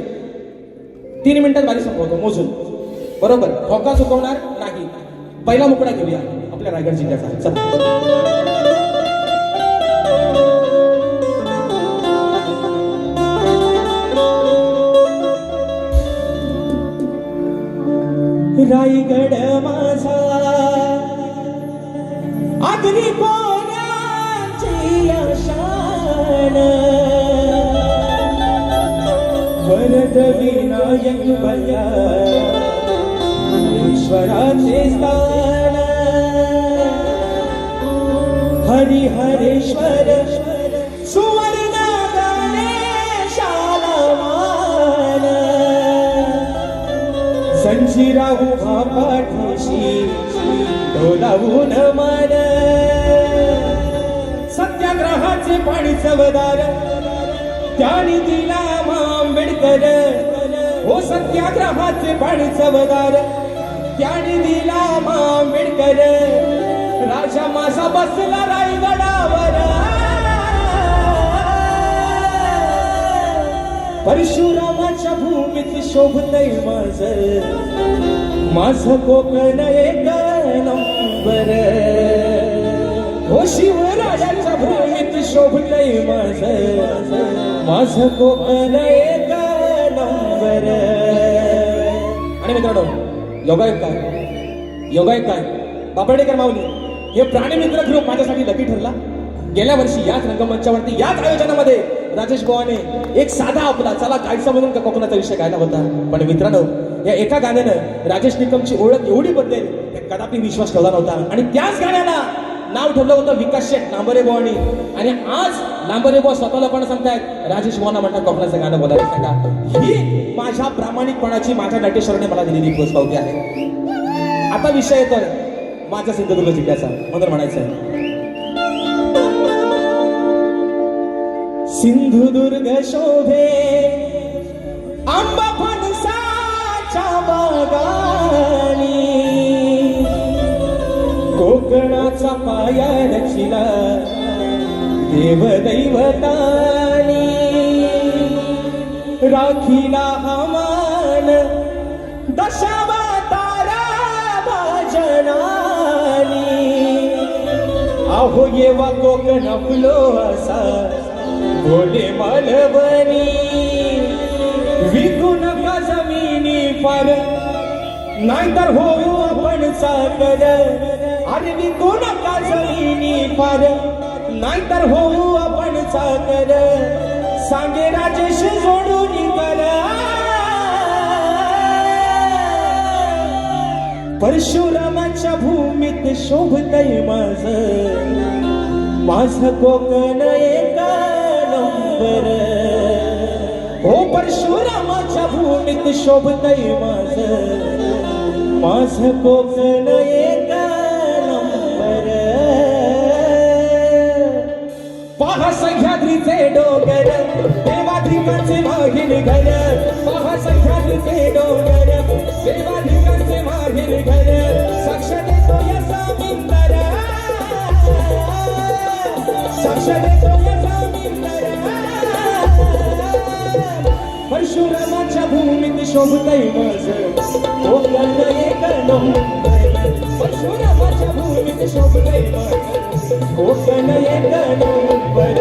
3 मिनिटात बारी संपवतो मोजून. बरोबर धोका चुकवणार नाही. पहिला मुकडा घेऊया आपल्या रायगड जिल्ह्याचा. चला रायगड माझा आगरी पोरांची शान. वरद विनायक बल्या ईश्वराचे स्थान. हरिहरेश्वर सुवर्ण गणेशाला मान. संजीरा उभा पाठीशी डोलावून मन. सत्याग्रहाचे पाणी चवदार त्याने दिला आंबेडकर. हो सत्याग्रहाचे पाणी चवदार त्याने दिला आंबेडकर. राजा माझा बसला रायगडावर. परशुरामाच्या भूमीत शोभतय माझं कोकण एक नंबर. हो शिवराजाच्या भूमीत शोभतय माझं कोकण एक नंबर. आणि मित्रांनो योगायोग काय बाबर्डेकर माऊली हे प्राणीमित्र ग्रुप माझ्यासाठी लकी ठरला. गेल्या वर्षी याच रंगमंचावरती याच आयोजनामध्ये राजेश भावाने एक साधा आपला चला गायचा म्हणून कोकणाचा विषय गायला होता. पण मित्रांनो या एका गाण्यानं राजेश निकमची ओळख एवढी बदलेल कदापि विश्वास ठेवला नव्हता. आणि त्याच गाण्याला नाव ठेवलं होतं विकास शेठ लांबरे भावानी. आणि आज लांबरे भाऊ स्वतःला पण सांगतायत राजेश भावांना म्हणतात कोकणाचं गाणं बोलायला सांगा. ही माझ्या प्रामाणिकपणाची माझ्या नटेश्वराने मला दिलेली पोचपावती आहे. आता विषय येतोय माझ्या सिंधुदुर्ग जिल्ह्याचा. म्हणून म्हणायचं सिंधुदुर्ग शोभे आंबा फणसाच्या बागानी. कोकणाचा पाया रचिला देवदैवतानी. राखीला हमान दशावतारा भजनानी अहो येवा कोकण फुलो असा बोले मालवणी विकू नका जमिनी फार नाहीतर होऊ आपण साकर अरे विकू नका जमिनी फार नाहीतर होऊ आपण साकर सांगे राजेश जोडून कर परशुरामाच्या भूमीत शोभतय माझं कोकण एक नंबर हो परशुरामाच्या भूमीत शोभतय माझं कोकण एक नंबर पहा सह्याद्रीचे डोंगर देवाधिकांचे मागील घर पहा सह्याद्रीचे डोंगर देवाधिकांचे मागील घर साक्ष देतो या सामिंदर साक्ष देतो या सामिंदर परशुरामाच्या भूमीत शोभतय माझं कोकण एक नंबर परशुरामाच्या भूमीत शोभतय माझं कोकण एक नंबर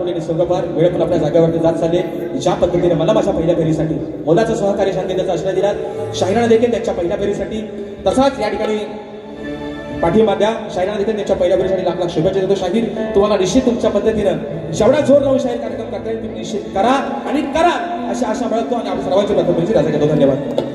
निसर्गपार वेळ पण आपल्या जागेवरती जात चालले ज्या पद्धतीने मला माझ्या पहिल्या फेरीसाठी मोलाचं सहकार्य शांततेचा आश्रय दिला शाहिरानं देखील त्यांच्या पहिल्या फेरीसाठी तसाच या ठिकाणी पाठिंबा द्या शाहिरानं देखील त्यांच्या पहिल्या फेरीसाठी लाख लाख शुभेच्छा देतो शाहीर तुम्हाला निश्चित तुमच्या पद्धतीनं जेवढा जोर लावून शाहीर कार्यक्रम करता येईल तुम्ही निश्चित करा आणि करा अशी आशा बाळगतो आणि आपण सर्वांची प्रथम राजा घेतो धन्यवाद.